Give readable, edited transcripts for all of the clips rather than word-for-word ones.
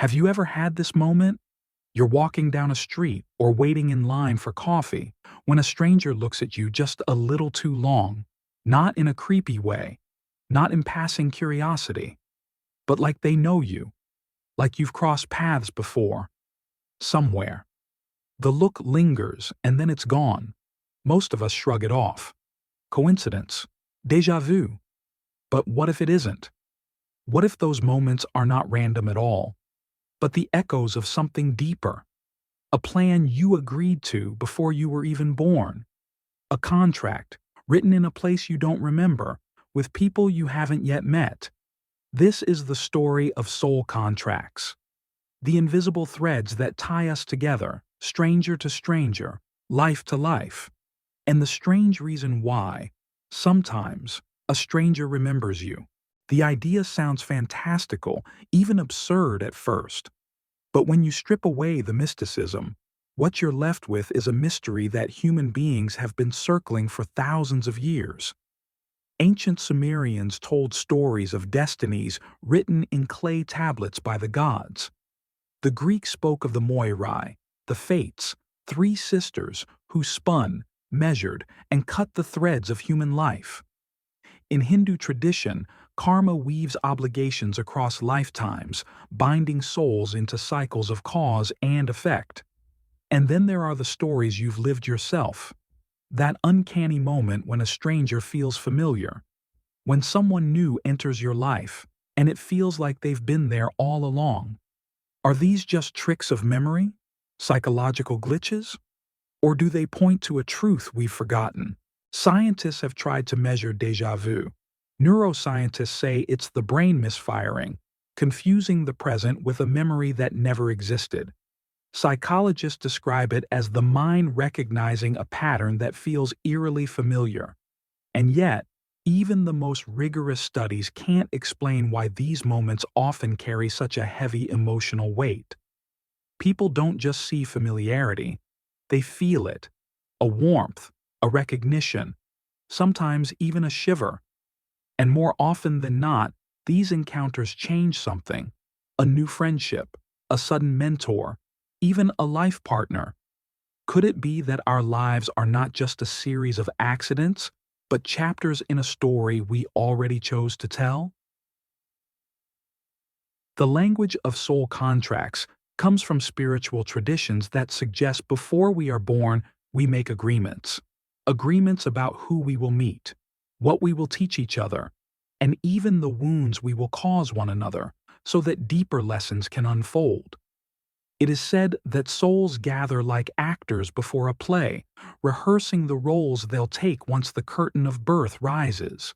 Have you ever had this moment? You're walking down a street or waiting in line for coffee when a stranger looks at you just a little too long, not in a creepy way, not in passing curiosity, but like they know you, like you've crossed paths before, somewhere. The look lingers and then it's gone. Most of us shrug it off. Coincidence. Déjà vu. But what if it isn't? What if those moments are not random at all, but the echoes of something deeper? A plan you agreed to before you were even born. A contract written in a place you don't remember, with people you haven't yet met. This is the story of soul contracts. The invisible threads that tie us together, stranger to stranger, life to life. And the strange reason why, sometimes, a stranger remembers you. The idea sounds fantastical, even absurd at first. But when you strip away the mysticism, what you're left with is a mystery that human beings have been circling for thousands of years. Ancient Sumerians told stories of destinies written in clay tablets by the gods. The Greeks spoke of the Moirai, the Fates, three sisters who spun, measured, and cut the threads of human life. In Hindu tradition, karma weaves obligations across lifetimes, binding souls into cycles of cause and effect. And then there are the stories you've lived yourself. That uncanny moment when a stranger feels familiar. When someone new enters your life, and it feels like they've been there all along. Are these just tricks of memory? Psychological glitches? Or do they point to a truth we've forgotten? Scientists have tried to measure déjà vu. Neuroscientists say it's the brain misfiring, confusing the present with a memory that never existed. Psychologists describe it as the mind recognizing a pattern that feels eerily familiar. And yet, even the most rigorous studies can't explain why these moments often carry such a heavy emotional weight. People don't just see familiarity, they feel it. A warmth, a recognition, sometimes even a shiver. And more often than not, these encounters change something. A new friendship, a sudden mentor, even a life partner. Could it be that our lives are not just a series of accidents, but chapters in a story we already chose to tell? The language of soul contracts comes from spiritual traditions that suggest before we are born, we make agreements. Agreements about who we will meet, what we will teach each other, and even the wounds we will cause one another, so that deeper lessons can unfold. It is said that souls gather like actors before a play, rehearsing the roles they'll take once the curtain of birth rises.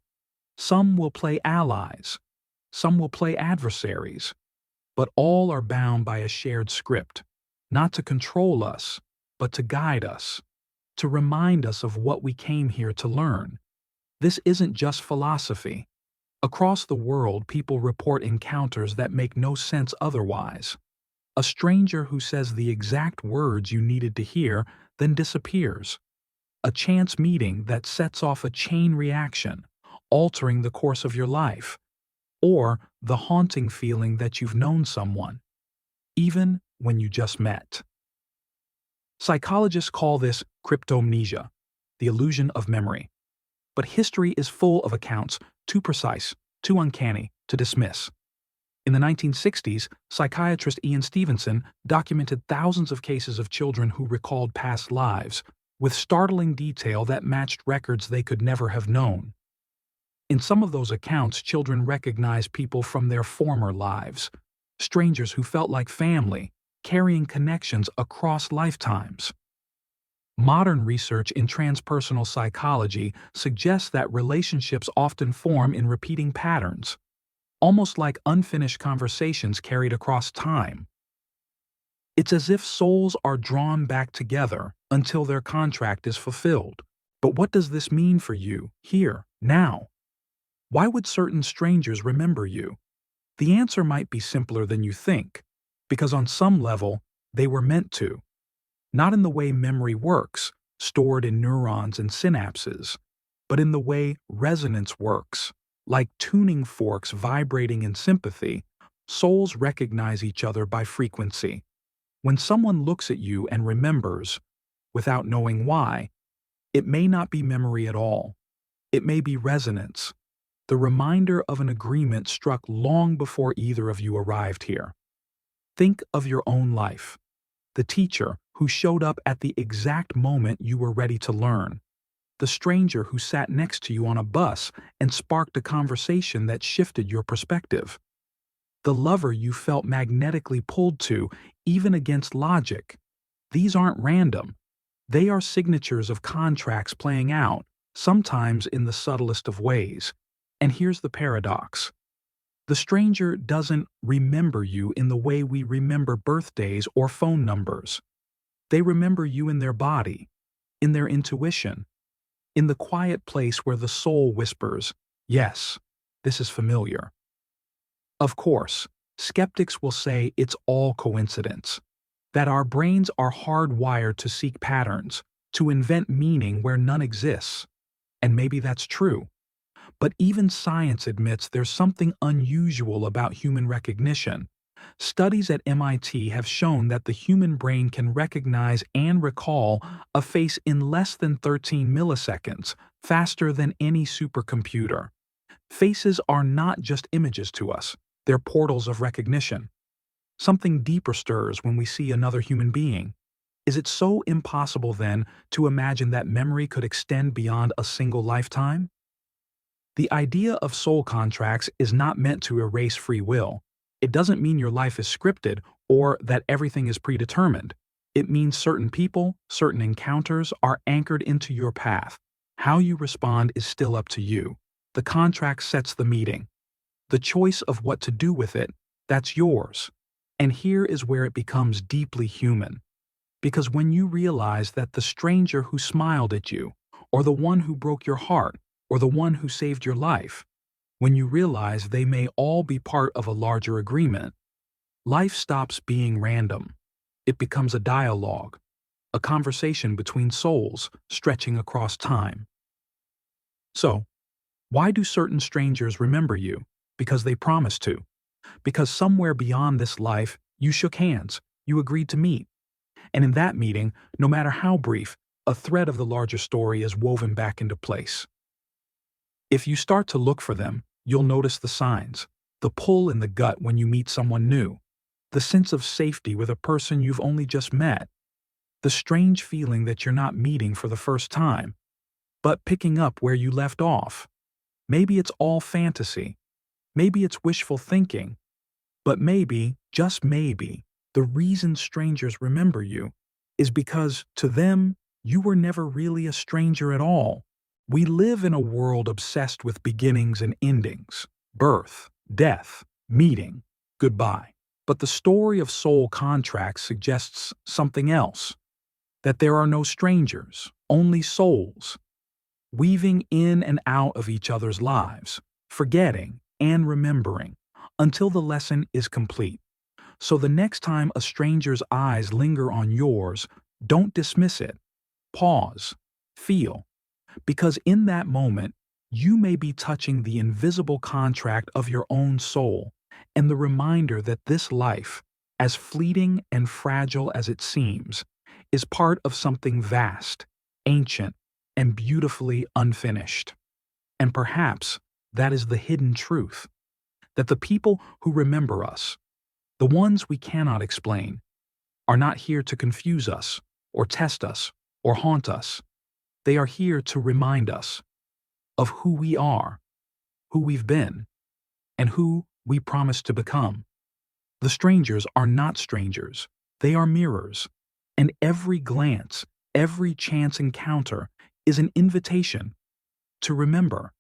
Some will play allies, some will play adversaries, but all are bound by a shared script, not to control us, but to guide us, to remind us of what we came here to learn. This isn't just philosophy. Across the world, people report encounters that make no sense otherwise. A stranger who says the exact words you needed to hear, then disappears. A chance meeting that sets off a chain reaction, altering the course of your life. Or the haunting feeling that you've known someone, even when you just met. Psychologists call this cryptomnesia, the illusion of memory. But history is full of accounts too precise, too uncanny to dismiss. In the 1960s, psychiatrist Ian Stevenson documented thousands of cases of children who recalled past lives, with startling detail that matched records they could never have known. In some of those accounts, children recognized people from their former lives, strangers who felt like family, carrying connections across lifetimes. Modern research in transpersonal psychology suggests that relationships often form in repeating patterns, almost like unfinished conversations carried across time. It's as if souls are drawn back together until their contract is fulfilled. But what does this mean for you, here, now? Why would certain strangers remember you? The answer might be simpler than you think, because on some level, they were meant to. Not in the way memory works, stored in neurons and synapses, but in the way resonance works, like tuning forks vibrating in sympathy, Souls recognize each other by frequency. When someone looks at you and remembers, without knowing why, it may not be memory at all. It may be resonance, the reminder of an agreement struck long before either of you arrived here. Think of your own life. The teacher who showed up at the exact moment you were ready to learn. The stranger who sat next to you on a bus and sparked a conversation that shifted your perspective. The lover you felt magnetically pulled to, even against logic. These aren't random. They are signatures of contracts playing out, sometimes in the subtlest of ways. And here's the paradox. The stranger doesn't remember you in the way we remember birthdays or phone numbers. They remember you in their body, in their intuition, in the quiet place where the soul whispers, "Yes, this is familiar." Of course, skeptics will say it's all coincidence, that our brains are hardwired to seek patterns, to invent meaning where none exists. And maybe that's true. But even science admits there's something unusual about human recognition. Studies at MIT have shown that the human brain can recognize and recall a face in less than 13 milliseconds, faster than any supercomputer. Faces are not just images to us, they're portals of recognition. Something deeper stirs when we see another human being. Is it so impossible, then, to imagine that memory could extend beyond a single lifetime? The idea of soul contracts is not meant to erase free will. It doesn't mean your life is scripted or that everything is predetermined. It means certain people, certain encounters are anchored into your path. How you respond is still up to you. The contract sets the meeting. The choice of what to do with it, that's yours. And here is where it becomes deeply human. Because when you realize that the stranger who smiled at you, or the one who broke your heart, or the one who saved your life, when you realize they may all be part of a larger agreement, life stops being random. It becomes a dialogue, a conversation between souls stretching across time. So, why do certain strangers remember you? Because they promised to. Because somewhere beyond this life, you shook hands, you agreed to meet. And in that meeting, no matter how brief, a thread of the larger story is woven back into place. If you start to look for them, you'll notice the signs, the pull in the gut when you meet someone new, the sense of safety with a person you've only just met, the strange feeling that you're not meeting for the first time, but picking up where you left off. Maybe it's all fantasy. Maybe it's wishful thinking. But maybe, just maybe, the reason strangers remember you is because, to them, you were never really a stranger at all. We live in a world obsessed with beginnings and endings, birth, death, meeting, goodbye. But the story of soul contracts suggests something else, that there are no strangers, only souls, weaving in and out of each other's lives, forgetting and remembering, until the lesson is complete. So the next time a stranger's eyes linger on yours, don't dismiss it. Pause. Feel. Because in that moment, you may be touching the invisible contract of your own soul and the reminder that this life, as fleeting and fragile as it seems, is part of something vast, ancient, and beautifully unfinished. And perhaps that is the hidden truth, that the people who remember us, the ones we cannot explain, are not here to confuse us, or test us, or haunt us. They are here to remind us of who we are, who we've been, and who we promise to become. The strangers are not strangers. They are mirrors. And every glance, every chance encounter is an invitation to remember,